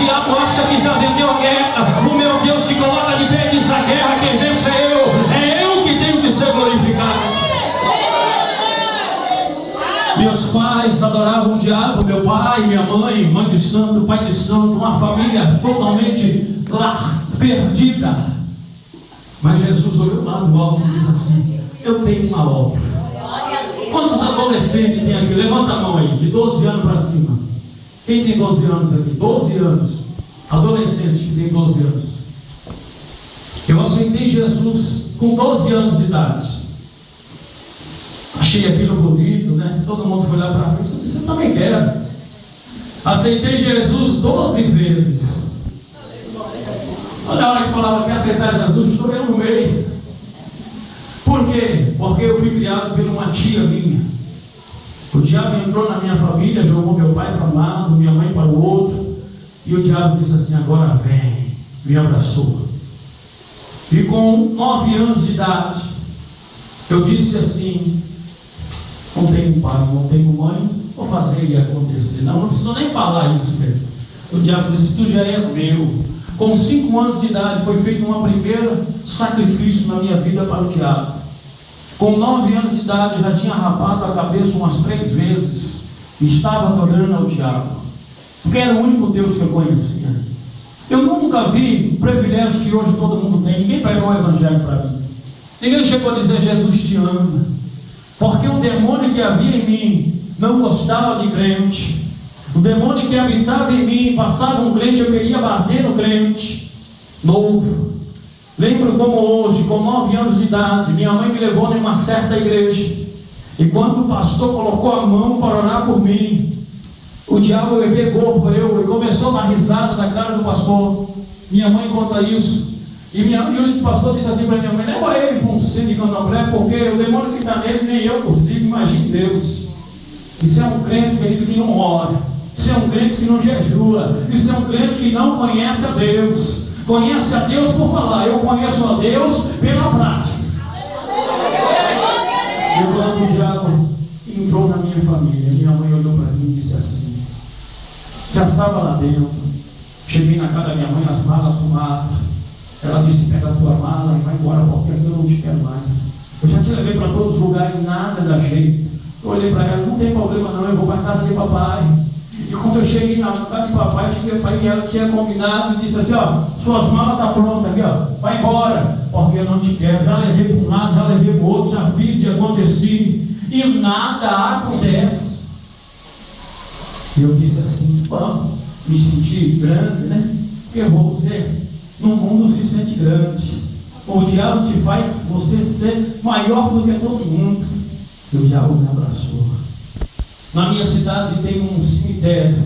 diabo acha que já vendeu a guerra. O meu Deus se coloca de pé e diz: a guerra quem vence é eu. É eu que tenho que ser glorificado. Meus pais adoravam o diabo, meu pai, minha mãe, mãe de santo, pai de santo, uma família totalmente lá, perdida. Mas Jesus olhou lá do alto e disse assim: eu tenho uma obra. Quantos adolescentes tem aqui? Levanta a mão aí, de 12 anos para cima. Quem tem 12 anos aqui? 12 anos. Adolescentes que tem 12 anos. Eu aceitei Jesus com 12 anos de idade. Achei aquilo bonito, né? Todo mundo foi lá para frente. Eu disse: eu também quero. Aceitei Jesus 12 vezes. Olha a hora que falava que aceitar Jesus, estou eu no meio. Por quê? Porque eu fui criado por uma tia minha. O diabo entrou na minha família, jogou meu pai para um lado, minha mãe para o outro. E o diabo disse assim: agora vem. Me abraçou. E com 9 anos de idade, eu disse assim: não tenho pai, não tenho mãe, vou fazer e acontecer. Não preciso nem falar isso mesmo. O diabo disse: tu já és meu. Com 5 anos de idade foi feito um primeiro sacrifício na minha vida para o diabo. Com 9 anos de idade eu já tinha rapado a cabeça umas 3 vezes. Estava adorando ao diabo, porque era o único Deus que eu conhecia. Eu nunca vi o privilégio que hoje todo mundo tem. Ninguém pregou o evangelho para mim. Ninguém chegou a dizer: Jesus te ama. Porque o demônio que havia em mim não gostava de crente. O demônio que habitava em mim, passava um crente, eu queria bater no crente novo. Lembro como hoje, com 9 anos de idade, minha mãe me levou em uma certa igreja. E quando o pastor colocou a mão para orar por mim, o diabo pegou por eu e começou a dar risada da cara do pastor. Minha mãe conta isso. E o pastor disse assim para minha mãe: leva ele para um centro de candomblé, porque o demônio que está nele nem eu consigo, imagine Deus. Isso é um crente, querido, que não ora. Isso é um crente que não jejua. Isso é um crente que não conhece a Deus. Conhece a Deus por falar. Eu conheço a Deus pela prática. E quando o diabo entrou na minha família, minha mãe olhou para mim e disse assim: já estava lá dentro. Cheguei na casa da minha mãe, as malas arrumadas. Ela disse: pega a tua mala e vai embora, porque eu não te quero mais. Eu já te levei para todos os lugares e nada dá jeito. Eu olhei para ela: não tem problema não, eu vou para a casa de papai. E quando eu cheguei na casa de papai, e ela tinha combinado e disse assim: ó, suas malas estão prontas aqui, ó, vai embora, porque eu não te quero. Já levei para um lado, já levei para o outro, já fiz e aconteci, e nada acontece. E eu disse assim: bom, me senti grande, né? Porque você no mundo se sente grande. O diabo te faz você ser maior do que todo mundo. E o diabo me abraçou. Na minha cidade tem um cemitério.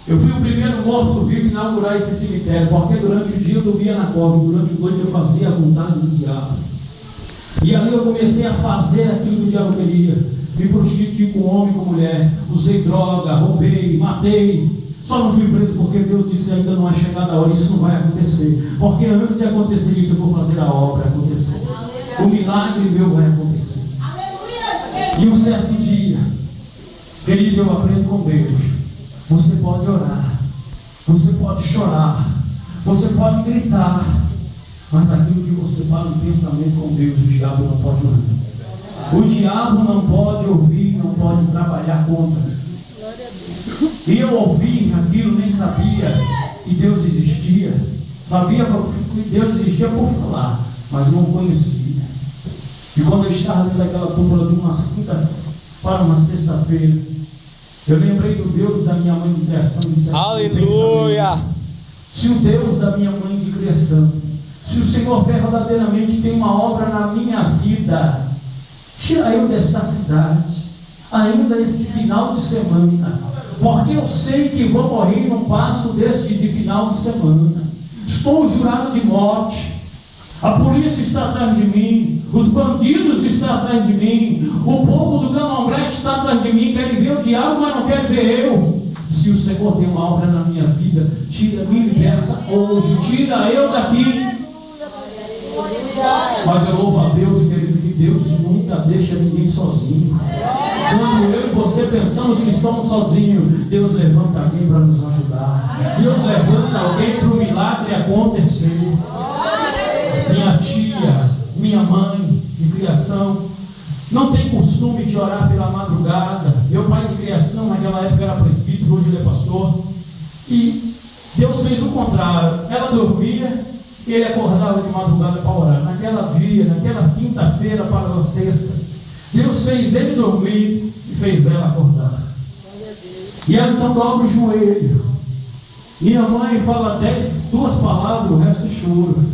Eu fui o primeiro morto-vivo a inaugurar esse cemitério, porque durante o dia eu dormia na cova, durante a noite eu fazia a vontade do diabo. E ali eu comecei a fazer aquilo que o diabo queria. Me prostituí com homem e com mulher, usei droga, roubei, matei. Só não fui preso porque Deus disse: ainda não é chegada a hora, isso não vai acontecer. Porque antes de acontecer isso, eu vou fazer a obra acontecer. O milagre meu vai acontecer. E um certo dia, querido, eu aprendo com Deus. Você pode orar, você pode chorar, você pode gritar, mas aquilo que você fala em pensamento com Deus, o diabo não pode ouvir. O diabo não pode ouvir, não pode trabalhar contra. E eu ouvi aquilo, nem sabia que Deus existia. Sabia que Deus existia por falar, mas não conhecia. E quando eu estava dentro daquela cúpula de uma quinta para uma sexta-feira, eu lembrei do Deus da minha mãe de criação. Disse assim: aleluia! Se o Deus da minha mãe de criação, se o Senhor verdadeiramente tem uma obra na minha vida, tira eu desta cidade, ainda esse final de semana, porque eu sei que vou morrer num passo deste de final de semana. Estou jurado de morte. A polícia está atrás de mim, os bandidos estão atrás de mim, o povo do candomblé está atrás de mim, quer ver o diabo, mas não quer ver eu. Se o Senhor tem uma obra na minha vida, tira, me liberta hoje, tira eu daqui. Mas eu louvo a Deus, querido, que Deus nunca deixa ninguém sozinho. Quando eu e você pensamos que estamos sozinhos, Deus levanta alguém para nos ajudar. orar. Deus levanta alguém para o milagre acontecer. Minha tia, minha mãe de criação, não tem costume de orar pela madrugada. Meu pai de criação, naquela época, era presbítero, hoje ele é pastor. E Deus fez o contrário. Ela dormia e ele acordava de madrugada para orar. Naquela quinta-feira para a sexta, Deus fez ele dormir e fez ela acordar. E ela então dobra o joelho. Minha mãe fala 2 palavras, o resto é choro.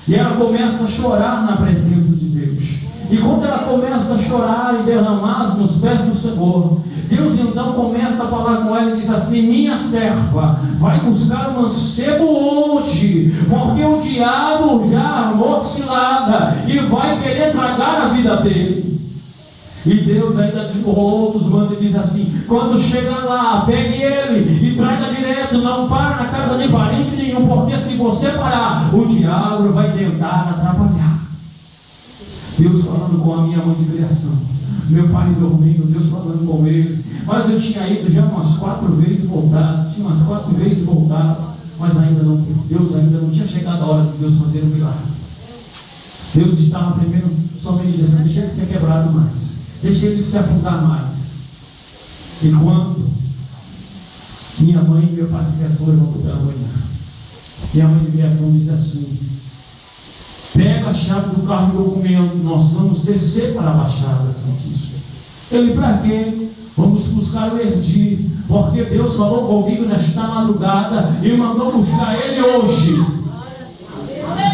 E ela começa a chorar na presença de Deus. E quando ela começa a chorar e derramar nos pés do Senhor, Deus então começa a falar com ela e diz assim: minha serva, vai buscar o mancebo hoje, porque o diabo já armou cilada e vai querer tragar a vida dele. E Deus ainda descorrou outros manos e diz assim: quando chegar lá, pegue ele e traga direto, não para na casa de parente nenhum, porque se você parar, o diabo vai tentar atrapalhar. Deus falando com a minha mãe de criação, meu pai dormindo, Deus falando com ele. Mas eu tinha ido já umas 4 vezes voltado, mas ainda não, Deus ainda não tinha chegado a hora de Deus fazer o milagre. Deus estava primeiro somente dizendo: deixa ele ser quebrado mais, deixa ele se afundar mais. E quando minha mãe e meu pai de criação levantou pela manhã, minha mãe de criação disse assim: pega a chave do carro e documento, nós vamos descer para a Baixada Santista. Ele: para quê? Vamos buscar o Erdi, porque Deus falou comigo nesta madrugada e mandou buscar ele hoje.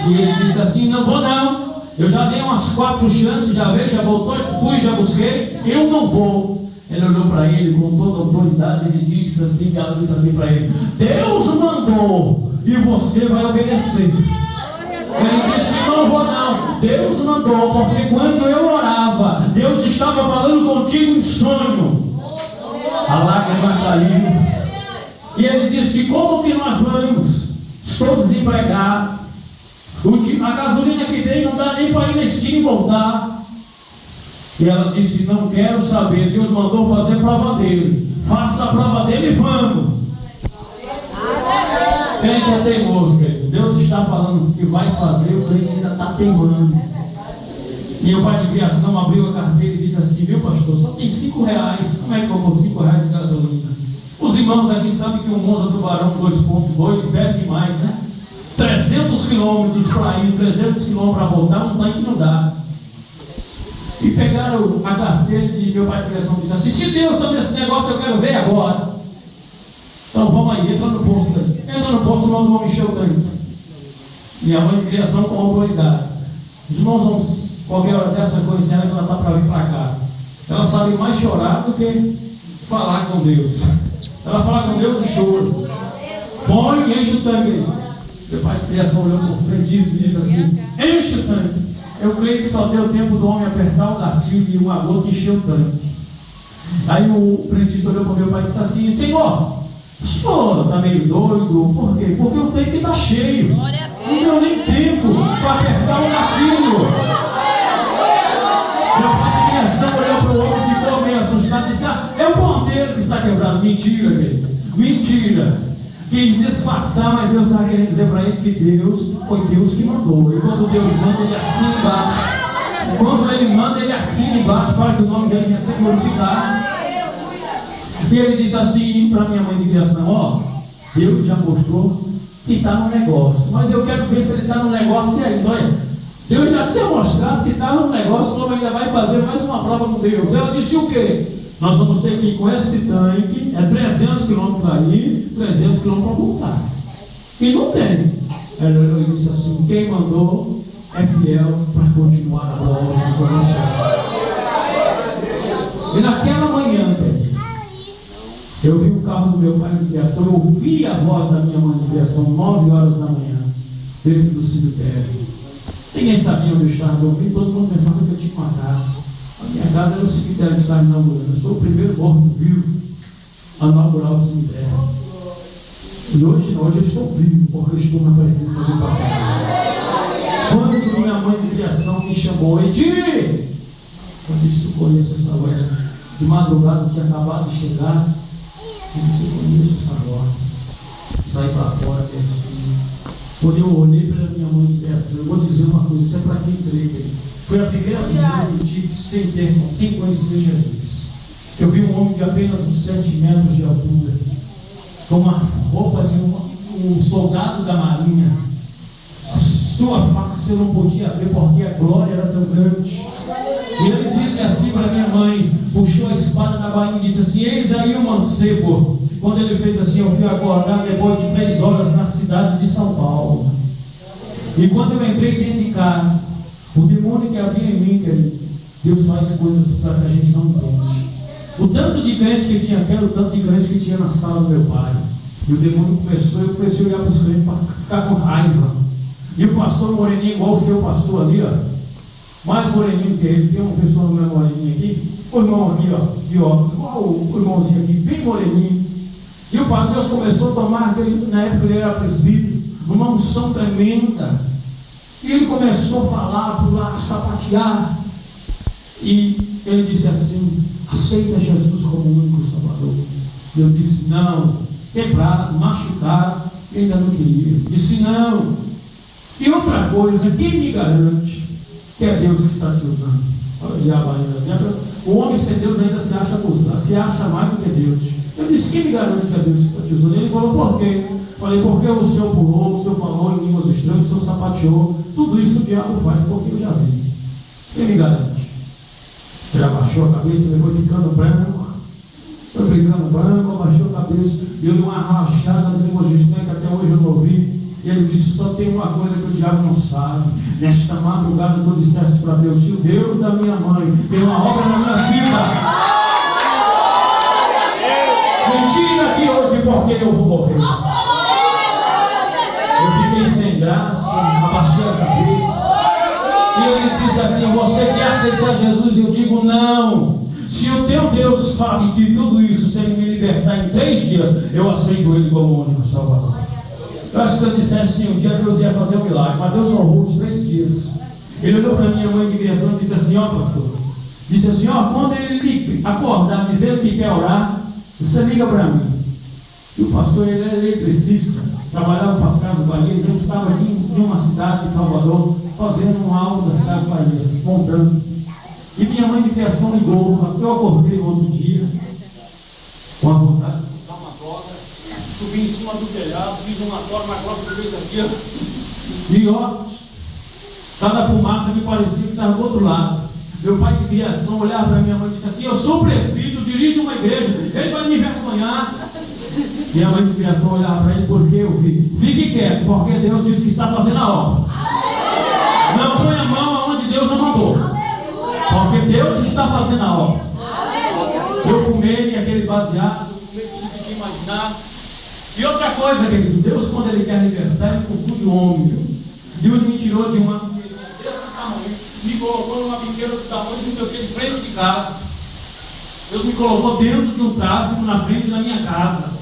E ele disse assim: não vou não, eu já dei umas 4 chances, já veio, já voltou, fui, já busquei, eu não vou. Ele olhou para ele com toda a autoridade, ele disse assim, ela disse assim para ele: Deus mandou e você vai obedecer. Ele disse: não vou não, Deus mandou, porque quando eu orava, Deus estava falando contigo em sonho. A lágrima caiu. E ele disse: como que nós vamos? Estou desempregado, a gasolina que tem não dá nem para ir na esquina e voltar. E ela disse: não quero saber, Deus mandou fazer prova dele, faça a prova dele e vamos. Crente é teimoso, querido. Deus está falando que vai fazer, o crente ainda está teimando. E o pai de criação abriu a carteira e disse assim: viu, pastor, só tem 5 reais. Como é que eu vou 5 reais de gasolina? Os irmãos aqui sabem que o Monza Tubarão 2.2 bebe demais, né? 300 quilômetros para ir, 300 quilômetros para voltar, um tanque não dá. E pegaram a carteira de meu pai de criação e disse assim: se Deus está nesse negócio, eu quero ver agora. Então vamos aí, entra no posto aí. Entra no posto, manda o homem encher o tanque. Minha mãe de criação com autoridade. Os irmãos vão, qualquer hora dessa coisa, ela está para vir para cá. Ela sabe mais chorar do que falar com Deus. Ela fala com Deus e chora. Põe e enche o tanque aí. Meu pai de criação olhou para o frentista e disse assim: enche o tanque. Eu creio que só deu tempo do homem apertar o gatilho e uma gota encher o tanque. Aí o frentista olhou para o meu pai e disse assim: Senhor, o senhor está meio doido? Por quê? Porque o tanque está cheio. Não deu nem tempo para apertar o gatilho. Meu pai de criação olhou para o homem e ficou meio assustado e disse: é o ponteiro que está quebrado. Mentira, querido. Mentira. Quis disfarçar, mas Deus estava querendo dizer para ele que Deus foi Deus que mandou. E quando Deus manda, ele assina embaixo. Quando ele manda, ele assina embaixo para que o nome dele venha ser glorificado. E ele disse assim para minha mãe de criação: ó, Deus já mostrou que está no negócio, mas eu quero ver se ele está no negócio ainda. Olha, Deus já tinha mostrado que estava no negócio, como ainda vai fazer mais uma prova com Deus. Ela disse: o quê? Nós vamos ter que ir com esse tanque, é 300 quilômetros para ir, 300 quilômetros para voltar. E não tem. Ela disse assim: quem mandou é fiel para continuar a obra do coração. E naquela manhã, eu vi o carro do meu pai de criação, eu ouvi a voz da minha mãe de criação, 9 horas da manhã, dentro do cemitério. Ninguém sabia onde eu estava dormindo, todo mundo pensava que eu tinha uma casa. A minha casa era o cemitério que estava inaugurando. Eu sou o primeiro morto vivo a inaugurar o cemitério. E hoje eu estou vivo, porque eu estou na presença do Papai. Quando minha mãe de criação me chamou: Edir! Eu disse: eu conheço essa voz. De madrugada eu tinha acabado de chegar. Eu disse: eu conheço essa voz. saí para fora, quando eu olhei para minha mãe de criação, eu vou dizer uma coisa, isso é para quem crê. Foi a primeira vez que eu tive sem conhecer Jesus. Eu vi um homem de apenas uns 7 metros de altura, com uma roupa de um soldado da marinha. A sua face eu não podia ver porque a glória era tão grande. E ele disse assim para minha mãe, puxou a espada da bainha e disse assim: eis aí o mancebo. Quando ele fez assim, eu fui acordar depois de 3 horas na cidade de São Paulo. E quando eu entrei dentro de casa, o demônio que havia em mim, querido, Deus faz coisas para que a gente não entende. O tanto de crente que tinha aqui era o tanto de crente que tinha na sala do meu pai. E o demônio começou, eu comecei a olhar para os crentes para ficar com raiva. E o pastor moreninho, igual o seu pastor ali, ó, mais moreninho que ele, tem uma pessoa no meu moreninho aqui, o irmão aqui, ó, de óculos, igual o irmãozinho aqui, bem moreninho. E o Padre Deus começou a tomar, na época ele era presbítero, uma unção tremenda. E ele começou a falar, pular, sapatear. E ele disse assim: aceita Jesus como único Salvador. E eu disse: não. Quebrado, machucado, eu ainda não queria. Disse: não. E outra coisa, quem me garante que é Deus que está te usando? O homem sem Deus ainda se acha acusado, se acha mais do que Deus. Eu disse: quem me garante que é Deus que está te usando? Ele falou: por quê? Falei: porque o senhor pulou, o senhor falou em línguas estranhas, o senhor sapateou. Tudo isso o diabo faz, porque eu já vi. Quem me garante? Ele abaixou a cabeça, ele foi ficando branco. Abaixou a cabeça. E eu dei uma rachada de línguas estranhas que até hoje eu não ouvi. E ele disse: só tem uma coisa que o diabo não sabe. Nesta madrugada tu disseste para Deus: se o Deus da minha mãe tem uma obra na minha vida, me tire daqui hoje porque eu vou morrer. Eu fiquei sem graça, abaixei a cabeça. E ele disse assim: você quer aceitar Jesus? Eu digo: não. Se o teu Deus sabe de tudo isso, se ele me libertar em 3 dias, eu aceito ele como único Salvador. Eu acho que se eu dissesse que um dia Deus ia fazer um milagre, mas Deus honrou os 3 dias. Ele olhou para minha mãe de criação e disse assim: ó, pastor, disse assim: ó, quando ele acordar dizendo que quer orar, você liga para mim. E o pastor, ele é eletricista, trabalhava para as Casas Bahias. A gente estava aqui em uma cidade de Salvador, fazendo um aula das Casas Bahias, montando. E minha mãe de criação ligou. Eu acordei no outro dia, com a vontade de dar uma droga, subi em cima do telhado, fiz uma forma grossa de vez aqui, e ó, cada fumaça me parecia que estava do outro lado. Meu pai de criação olhava para minha mãe e disse assim: eu sou presbítero, dirijo uma igreja, ele vai me vergonhar. Minha mãe de criação olhava para ele: porque eu vi? Fique quieto, porque Deus disse que está fazendo a obra. Não põe a mão aonde Deus não mandou, porque Deus está fazendo a obra. Eu fumei aquele baseado, eu fumei tudo que tinha imaginado. E outra coisa, querido, Deus, quando Ele quer libertar, Ele confunde o homem. Deus me tirou de uma biqueira desse tamanho, me colocou numa biqueira do tamanho do meu de frente de casa. Deus me colocou dentro de um tráfico na frente da minha casa.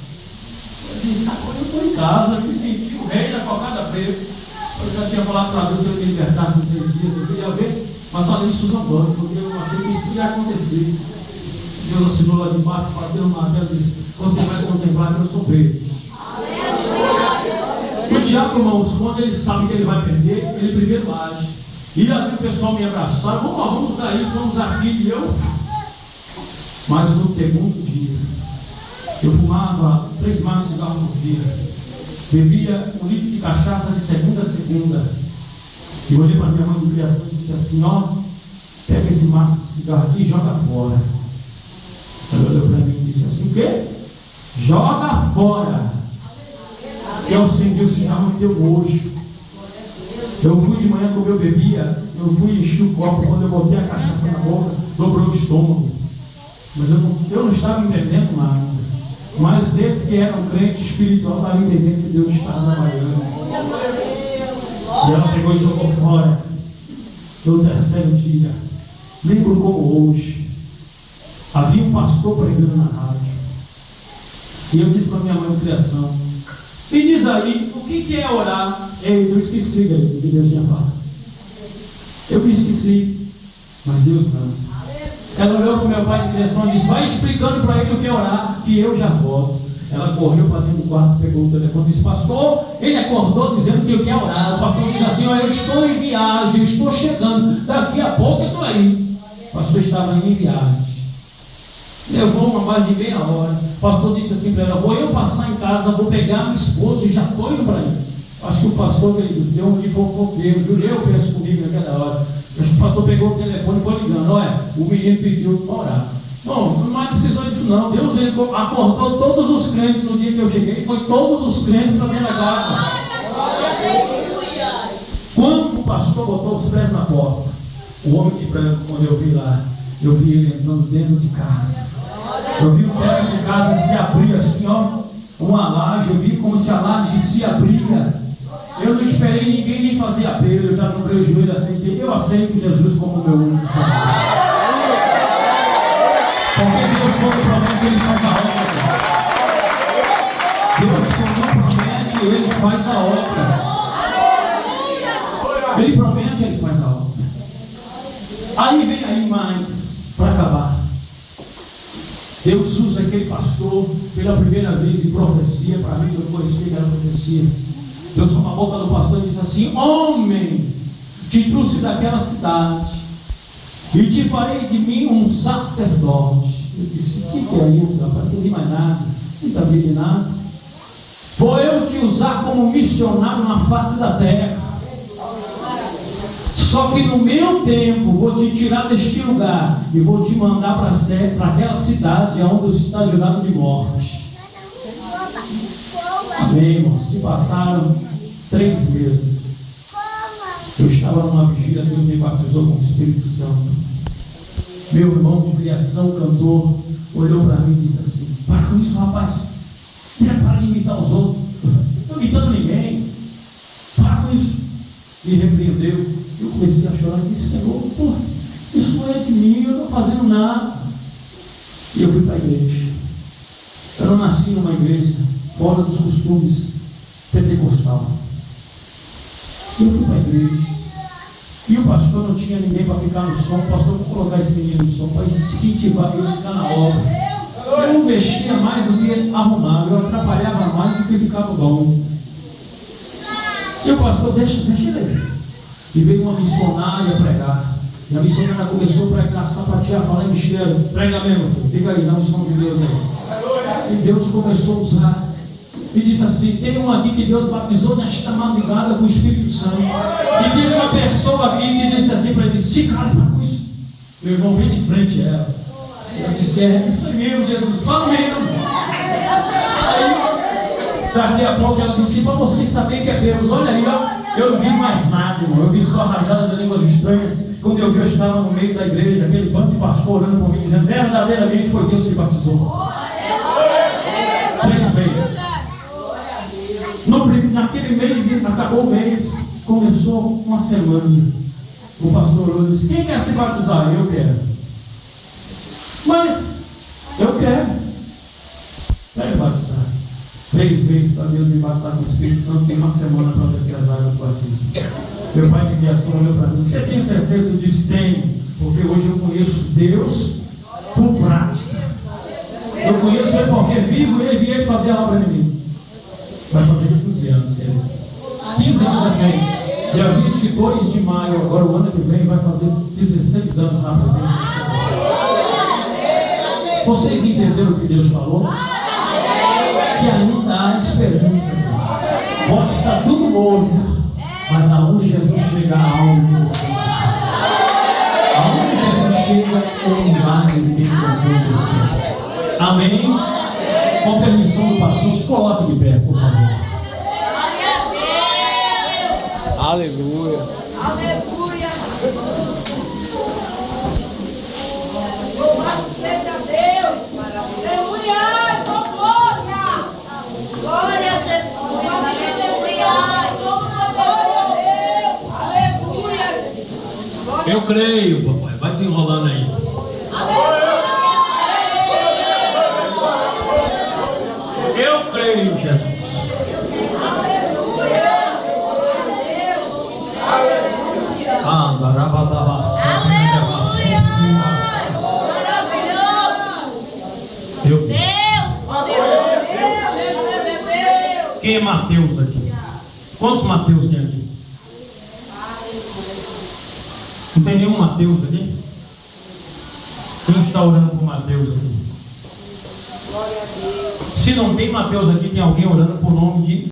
Eu disse: agora eu estou em casa, me senti o rei da cocada preta. Eu já tinha falado para Deus: se Ele me libertasse em 3 dias, eu queria ver. Mas falei isso zombando, porque eu achei que isso ia acontecer. Deus assinou lá de baixo, bateu no martelo e disse: você vai contemplar que eu sou preto. O diabo, irmãos, quando ele sabe que ele vai perder, ele primeiro age. E ali o pessoal me abraçaram: vamos usar isso, vamos usar aquilo. E eu. Mas no segundo dia, eu fumava 3 maços de cigarro por dia, bebia 1 litro de cachaça de segunda a segunda. E olhei para minha mãe de criação e disse assim: ó, pega esse maço de cigarro aqui e joga fora. Ela olhou para mim e disse assim: o quê? Joga fora. Que eu acendi o cigarro e deu nojo. Eu fui de manhã, como eu bebia, eu fui encher o copo. Quando eu botei a cachaça na boca, dobrou o estômago. Mas eu não estava entendendo nada. Mas eles que eram crentes espirituais estavam entendendo que Deus estava trabalhando. E ela pegou e jogou fora. No 3º dia, lembro como hoje, havia um pastor pregando na rádio. E eu disse para minha mãe de criação: me diz aí, o que é orar? Eu esqueci, o que Deus tinha falado. Eu esqueci, mas Deus não. Ela olhou para o meu pai de criação e disse: vai explicando para ele o que é orar, que eu já volto. Ela correu para dentro do quarto, pegou o telefone e disse: pastor, ele acordou dizendo que eu ia orar. O pastor disse assim: eu estou em viagem, estou chegando, daqui a pouco eu estou aí. O pastor estava em viagem. Levou uma mais de meia hora. O pastor disse assim para ela: vou eu passar em casa, vou pegar minha esposa e já estou indo para aí. Acho que o pastor deu um de fofoqueiro, eu penso comigo naquela hora. Acho que o pastor pegou o telefone e foi ligando: olha, o menino pediu para orar. Bom, não precisou disso não. Deus ele acordou todos os crentes no dia que eu cheguei. Foi todos os crentes para minha casa. Quando o pastor botou os pés na porta, o homem de branco, quando eu vi lá, eu vi ele entrando dentro de casa. Eu vi o teto de casa se abrir assim, ó, uma laje. Eu vi como se a laje se abria. Eu não esperei ninguém nem fazer apelo. Eu já dobrei o joelho assim: eu aceito Jesus como meu único Salvador. Porque Deus, quando promete, Ele faz a obra. Deus, quando promete, Ele faz a obra. Ele promete, Ele faz a obra. Aí vem aí mais, para acabar. Deus usa aquele pastor pela primeira vez em profecia. Para mim, eu conheci aquela profecia. Deus toma a boca do pastor e diz assim: homem, te trouxe daquela cidade e te farei de mim um sacerdote. Eu disse: o que é isso, rapaz? Não entendi mais nada, não sabia de nada. Vou eu te usar como missionário na face da terra. Só que no meu tempo vou te tirar deste lugar e vou te mandar para aquela cidade onde você está jurado de morte. Amém, irmãos. Se passaram 3 meses. Eu estava numa vigília, Deus me batizou com o Espírito Santo. Meu irmão de criação, cantor, olhou para mim e disse assim: para com isso, rapaz. Não é para imitar os outros. Não estou imitando ninguém. Para com isso. Me repreendeu. Eu comecei a chorar e disse: Senhor, pô, isso não é de mim, eu não estou fazendo nada. E eu fui para a igreja. Eu não nasci numa igreja fora dos costumes pentecostal. Eu fui para a igreja. E o pastor não tinha ninguém para ficar no som. O pastor, vou colocar esse menino no som para incentivar ele a ficar na obra. Eu não mexia mais do que arrumava. Eu atrapalhava mais do que ficava bom. E o pastor, deixa ele. E veio uma missionária pregar. E a missionária começou a pregar, sapatear, falar em mistério. Prega mesmo, fica aí, dá um som de Deus aí. E Deus começou a usar. E disse assim: tem um aqui que Deus batizou nesta madrugada com o Espírito Santo. E tem uma pessoa aqui que disse assim para ele: se cala com isso. Meu irmão veio de frente a ela. Eu disse: é isso aí mesmo, Jesus, fala mesmo. Aí, daqui a pouco ela disse: para vocês saberem que é Deus, olha aí, ó. Eu não vi mais nada, irmão. Eu vi só rajada de línguas estranhas. Quando eu vi, eu estava no meio da igreja, aquele bando de pastor orando por mim, dizendo: verdadeiramente foi Deus que batizou. 3 vezes. Naquele mês, acabou o mês, começou uma semana. O pastor orou e disse: quem quer se batizar? Eu quero. Mas, eu quero. Quero batizar. 3 vezes para Deus me batizar com o Espírito Santo, tem uma semana para descer as águas do batismo. Meu pai de criação olhou para mim: você tem certeza? Eu disse: tenho, porque hoje eu conheço Deus por prática. Eu conheço Ele porque vivo Ele e Ele fazer a obra em mim. Vai fazer 15 anos, Ele. 15 anos a vez. Dia 22 de maio, agora o ano que vem, vai fazer 16 anos na presença do Senhor. Vocês entenderam o que Deus falou? Que ainda há esperança. Pode estar tudo morto, mas aonde Jesus chegar, há algo. Aonde Jesus chega, o milagre tem que acontecer. Amém? Com permissão do pastor, se coloque de pé, por favor. Aleluia. Aleluia. Louvado seja Deus. Aleluia. Glória. Glória a Jesus. Aleluia. Glória a Deus. Aleluia. Eu creio, papai. Vai desenrolando aí. Eu creio, Jesus. Deus, Mateus aqui? Quantos Mateus tem aqui? Não tem nenhum Mateus aqui? Quem está orando por Mateus aqui? Se não tem Mateus aqui, tem alguém orando por nome de